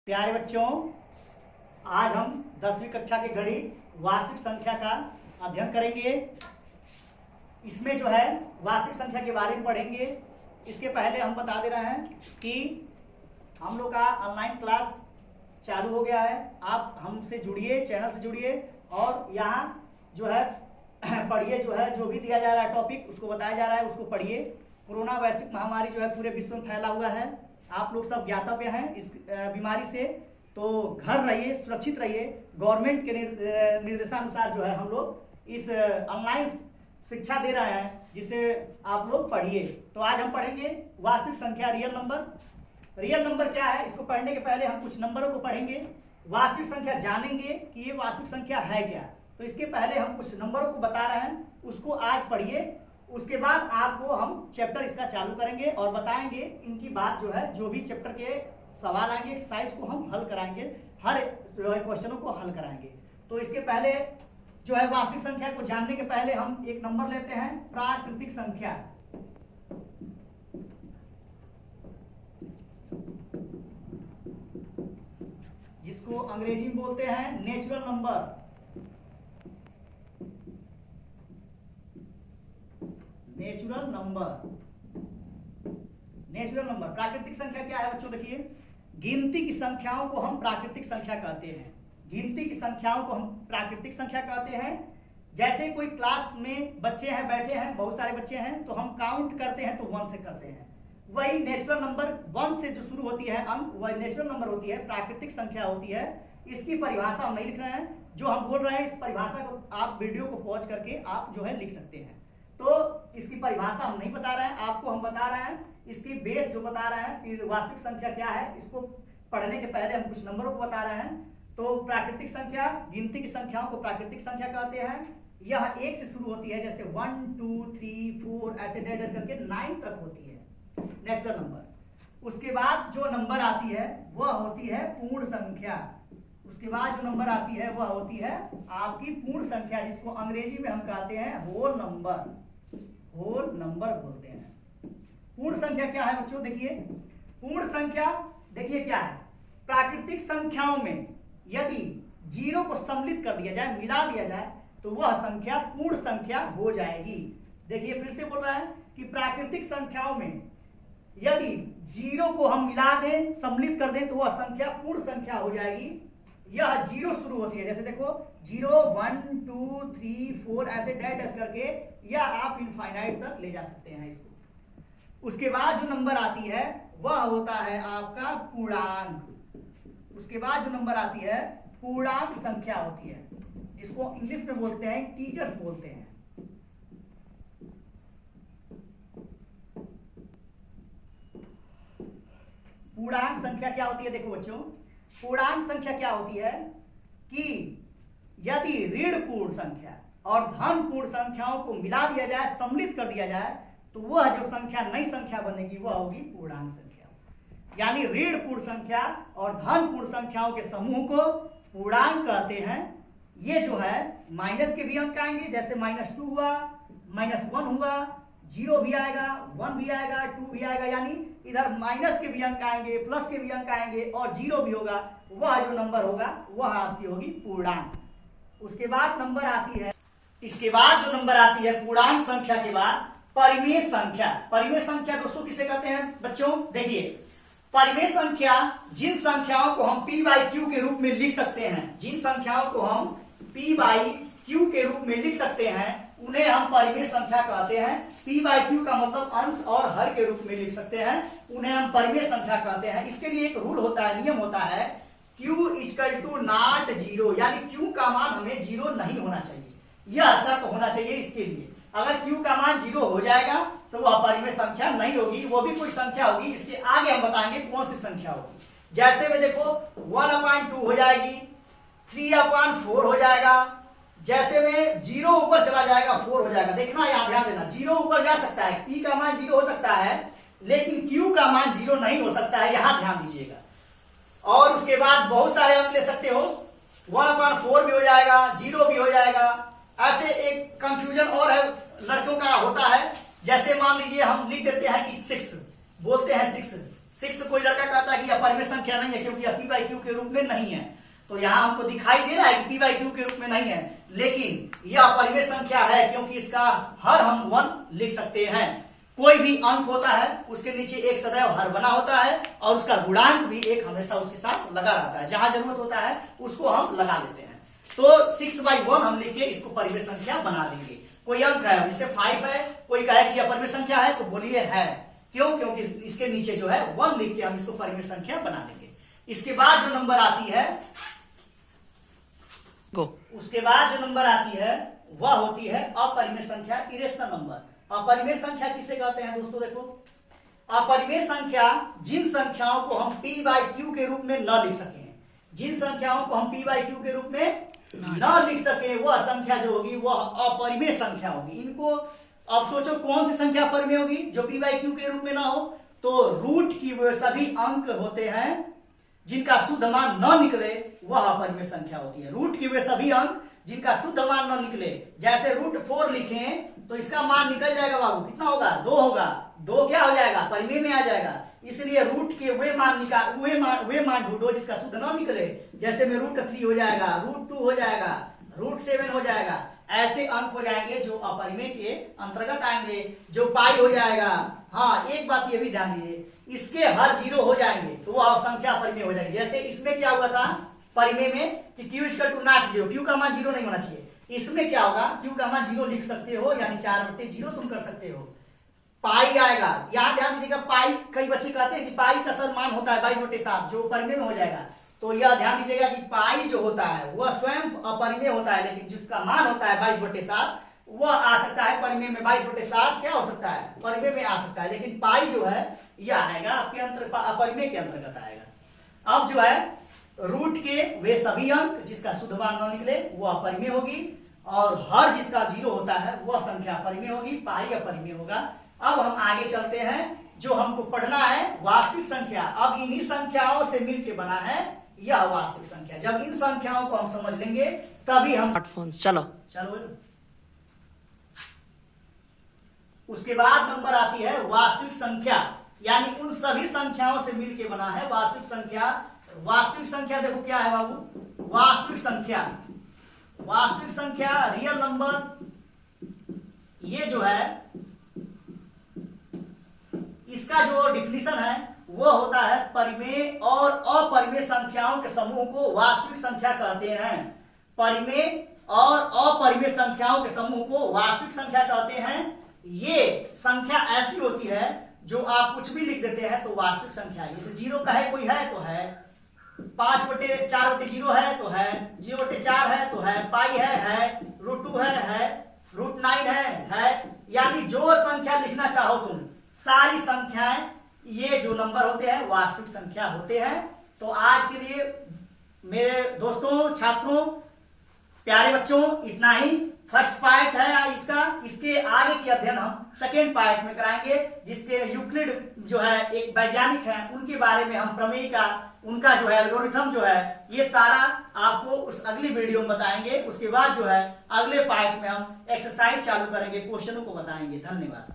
प्यारे बच्चों, आज हम 10वीं कक्षा की घड़ी वास्तविक संख्या का अध्ययन करेंगे। इसमें जो है वास्तविक संख्या के बारे में पढ़ेंगे। इसके पहले हम बता दे रहे हैं कि हम लोग का ऑनलाइन क्लास चालू हो गया है। आप हमसे जुड़िए, चैनल से जुड़िए और यहाँ जो है पढ़िए, जो है जो भी दिया जा रहा है टॉपिक उसको बताया जा रहा है उसको पढ़िए। कोरोना वैश्विक महामारी जो है पूरे विश्व में फैला हुआ है। आप लोग सब ज्ञातव्य हैं इस बीमारी से, तो घर रहिए, सुरक्षित रहिए। गवर्नमेंट के निर्देशानुसार जो है हम लोग इस ऑनलाइन शिक्षा दे रहे हैं, जिसे आप लोग पढ़िए। तो आज हम पढ़ेंगे वास्तविक संख्या, रियल नंबर। रियल नंबर क्या है, इसको पढ़ने के पहले हम कुछ नंबरों को पढ़ेंगे। वास्तविक संख्या जानेंगे कि ये वास्तविक संख्या है क्या। तो इसके पहले हम कुछ नंबरों को बता रहे हैं, उसको आज पढ़िए। उसके बाद आपको हम चैप्टर इसका चालू करेंगे और बताएंगे इनकी बात जो है, जो भी चैप्टर के सवाल आएंगे, एक्सरसाइज को हम हल कराएंगे, हर क्वेश्चनों को हल कराएंगे। तो इसके पहले जो है वास्तविक संख्या को जानने के पहले हम एक नंबर लेते हैं, प्राकृतिक संख्या। जिसको अंग्रेजी में बोलते हैं नेचुरल नंबर। नेचुरल नंबर प्राकृतिक संख्या क्या है बच्चों? देखिए, गिनती की संख्याओं को हम प्राकृतिक संख्या कहते हैं। गिनती की संख्याओं को हम प्राकृतिक संख्या कहते हैं। जैसे कोई क्लास में बच्चे हैं, बैठे हैं, बहुत सारे बच्चे हैं, तो हम काउंट करते हैं तो 1 से करते हैं। वही नेचुरल नंबर 1 से जो शुरू होती है अंक, वही नेचुरल नंबर होती है, प्राकृतिक संख्या होती है। इसकी परिभाषा हम नहीं लिख रहे हैं, जो हम बोल रहे हैं इस परिभाषा को आप वीडियो को पॉज करके आप जो है लिख सकते हैं। तो इसकी परिभाषा हम नहीं बता रहे हैं, आपको हम बता रहे हैं इसकी बेस जो बता रहे हैं कि वास्तविक संख्या क्या है। इसको पढ़ने के पहले हम कुछ नंबरों को बता रहे हैं। तो प्राकृतिक संख्या, गिनती की संख्याओं को प्राकृतिक संख्या कहते हैं। यह 1 से शुरू होती है, जैसे 1 2 3 4 ऐसे डेट करके 9 तक होती है नेचुरल नंबर। उसके बाद जो नंबर आती है वह होती है पूर्ण संख्या। उसके बाद जो नंबर आती है वह होती है आपकी पूर्ण संख्या, जिसको अंग्रेजी में हम कहते हैं होल नंबर। होल नंबर बोलते हैं। पूर्ण संख्या क्या है बच्चों? देखिए, पूर्ण संख्या देखिए क्या है। प्राकृतिक संख्याओं में यदि 0 को सम्मिलित कर दिया जाए, मिला दिया जाए, तो वह संख्या पूर्ण संख्या हो जाएगी। देखिए, फिर से बोल रहा है कि प्राकृतिक संख्याओं में यदि 0 को हम मिला दें, सम्मिलित कर दें, तो वह संख्या पूर्ण संख्या हो जाएगी। यह 0 शुरू होती है, जैसे देखो 0 1 2 3 4 ऐसे डैश करके, या आप इनफाइनाइट तक ले जा सकते हैं इसको। उसके बाद जो नंबर आती है वह होता है आपका पूर्णांक। उसके बाद जो नंबर आती है पूर्णांक संख्या होती है, जिसको इंग्लिश में बोलते हैं इंटीजर्स बोलते हैं। पूर्णांक संख्या क्या होती है? देखो बच्चों, पूर्णांक संख्या क्या होती है कि यदि ऋण पूर्ण संख्या और धन पूर्ण संख्याओं को मिला दिया जाए, सम्मिलित कर दिया जाए, तो वह जो संख्या नई संख्या बनेगी वह होगी पूर्णांक संख्या। यानी ऋण पूर्ण संख्या और धन पूर्ण संख्याओं के समूह को पूर्णांक कहते हैं। ये जो है माइनस के भी अंक आएंगे, जैसे -2 हुआ, -1 हुआ, 0 भी आएगा, 1 भी आएगा, 2 भी आएगा। यानी इधर माइनस के भी अंक आएंगे, प्लस के भी अंक आएंगे और 0 भी होगा। वह जो नंबर होगा वह आपकी होगी पूर्णांक। उसके बाद नंबर आती है, इसके बाद जो नंबर आती है पूर्णांक संख्या के बाद परिमेय संख्या। परिमेय संख्या दोस्तों किसे कहते हैं बच्चों? देखिए, परिमेय संख्या जिन संख्याओं को हम p/q के रूप में लिख सकते हैं, जिन संख्याओं को हम p/q के रूप में लिख सकते हैं, उन्हें हम परिमेय संख्या कहते हैं। p/q का मतलब अंश और हर के रूप में लिख सकते हैं, उन्हें हम परिमेय संख्या कहते हैं। इसके लिए एक रूल होता है, नियम होता है, q = not 0, यानी q का मान हमें 0 नहीं होना चाहिए। यह शर्त होना चाहिए इसके लिए। अगर q का मान 0 हो जाएगा तो वह परिमेय संख्या नहीं होगी, वो भी कोई संख्या होगी। इसके आगे हम बताएंगे कौन सी संख्या होगी। जैसे में देखो 1/2 हो जाएगी, 3/4 हो जाएगा। जैसे में 0 ऊपर चला जाएगा 4 हो जाएगा। देखना, यहाँ ध्यान देना, 0 ऊपर जा सकता है, p का मान 0 हो सकता है, लेकिन q का मान 0 नहीं हो सकता है, यहां ध्यान दीजिएगा। और उसके बाद बहुत सारे अंक ले सकते हो, 1/4 भी हो जाएगा, 0 भी हो जाएगा। ऐसे एक कंफ्यूजन और है, लड़कों का होता है। जैसे मान लीजिए हम लिख देते हैं कि 6 बोलते हैं, 6 कोई लड़का कहता है कि यह परिमेय संख्या नहीं है क्योंकि यह p बाई क्यू के रूप में नहीं है, तो यहाँ हमको दिखाई दे रहा है कि p बाई क्यू के रूप में नहीं है, लेकिन यह परिमेय संख्या है क्योंकि इसका हर हम 1 लिख सकते हैं। कोई भी अंक होता है उसके नीचे एक सदैव हर बना होता है और उसका गुणांक भी एक हमेशा उसके साथ लगा रहता है, जहां जरूरत होता है उसको हम लगा लेते हैं। तो 6/1 हम लिख के इसको परिमेय संख्या बना लेंगे। कोई अंक है जैसे 5 है, कोई कहे कि यह परिमेय संख्या है तो बोलिए है, क्यों? क्योंकि इसके नीचे जो है 1 लिख के हम इसको परिमेय संख्या बना लेंगे। इसके बाद जो नंबर आती है वह होती है अपरिमेय संख्या, इरेशनल नंबर। अपरिमेय संख्या किसे कहते हैं दोस्तों? देखो, अपरिमेय संख्या जिन संख्याओं को हम p बाई क्यू के रूप में न लिख सके, जिन संख्याओं को हम p बाई क्यू के रूप में न लिख सके वह संख्या जो होगी वह अपरिमेय संख्या होगी। इनको अब सोचो कौन सी संख्या अपरिमेय होगी जो p बाई क्यू के रूप में ना हो? तो रूट की वे सभी अंक होते हैं जिनका शुद्ध मान न निकले वह अपरिमेय संख्या होती है। रूट की वे सभी अंक जिनका शुद्ध मान न निकले, जैसे रूट 4 लिखें तो इसका मान निकल जाएगा बाबू, कितना होगा? 2 होगा। 2 क्या हो जाएगा? परिमेय में आ जाएगा। इसलिए रूट के वे मान ढूंढो जिसका शुद्ध न निकले। जैसे में रूट 3 हो जाएगा, रूट 2 हो जाएगा, रूट 7 हो जाएगा। ऐसे अंक हो जाएंगे जो अपरिमेय के अंतर्गत आएंगे, जो पाई हो जाएगा। हाँ, एक बात ये भी ध्यान दीजिए, इसके हर 0 हो जाएंगे तो वह संख्या अपरिमेय हो जाएगी। जैसे इसमें क्या हुआ था परिमेय में कि q = not 0, q का मान 0 नहीं होना चाहिए। इसमें क्या होगा? q का मान 0 लिख सकते हो, यानी 4/0 तुम कर सकते हो। पाई आएगा, यहाँ ध्यान दीजिएगा, पाई कई बच्चे कहते हैं कि पाई का सर मान होता है 22/7 जो परिमेय में हो जाएगा। तो यह ध्यान दीजिएगा कि पाई जो होता है वह स्वयं अपरिमेय होता है, लेकिन जिसका मान होता है 22/7 वह आ सकता है परिमेय में। 22/7 क्या हो सकता है? परिमेय में आ सकता है, लेकिन पाई जो है यह आएगा आपके अपरिमेय के अंतर्गत आएगा। अब जो है रूट के वे सभी अंक जिसका शुद्ध मान न निकले वह अपरिमेय होगी, और हर जिसका 0 होता है वह संख्या अपरिमेय होगी, पाई अपरिमेय होगा। अब हम आगे चलते हैं, जो हमको पढ़ना है वास्तविक संख्या। अब इन्हीं संख्याओं से मिलकर बना है यह वास्तविक संख्या। जब इन संख्याओं को हम समझ लेंगे तभी हम स्मार्टफोन चलो। उसके बाद नंबर आती है वास्तविक संख्या, यानी उन सभी संख्याओं से मिलकर बना है वास्तविक संख्या। वास्तविक संख्या देखो क्या है बाबू? वास्तविक संख्या रियल नंबर, ये जो है इसका जो डिफिनीशन है वो होता है परिमेय और अपरिमेय संख्याओं के समूह को वास्तविक संख्या कहते हैं। परिमेय और अपरिमेय संख्याओं के समूह को वास्तविक संख्या कहते हैं। ये संख्या ऐसी होती है जो आप कुछ भी लिख देते हैं तो वास्तविक संख्या है। जैसे 0 का है, कोई है तो है, 5/4/0 है तो है, 0/4 है तो है, पाई है, √2 है, √9 है। यानी जो संख्या लिखना चाहो तुम, सारी संख्याएं, ये जो नंबर होते हैं वास्तविक संख्या होते हैं। तो आज के लिए मेरे दोस्तों, छात्रों, प्यारे बच्चों, इतना ही। फर्स्ट पार्ट है इसका, इसके आगे की अध्ययन हम सेकेंड पार्ट में कराएंगे, जिसके यूक्लिड जो है एक वैज्ञानिक है, उनके बारे में हम प्रमेय का, उनका जो है एल्गोरिथम जो है, ये सारा आपको उस अगली वीडियो में बताएंगे। उसके बाद जो है अगले पार्ट में हम एक्सरसाइज चालू करेंगे, क्वेश्चनों को बताएंगे। धन्यवाद।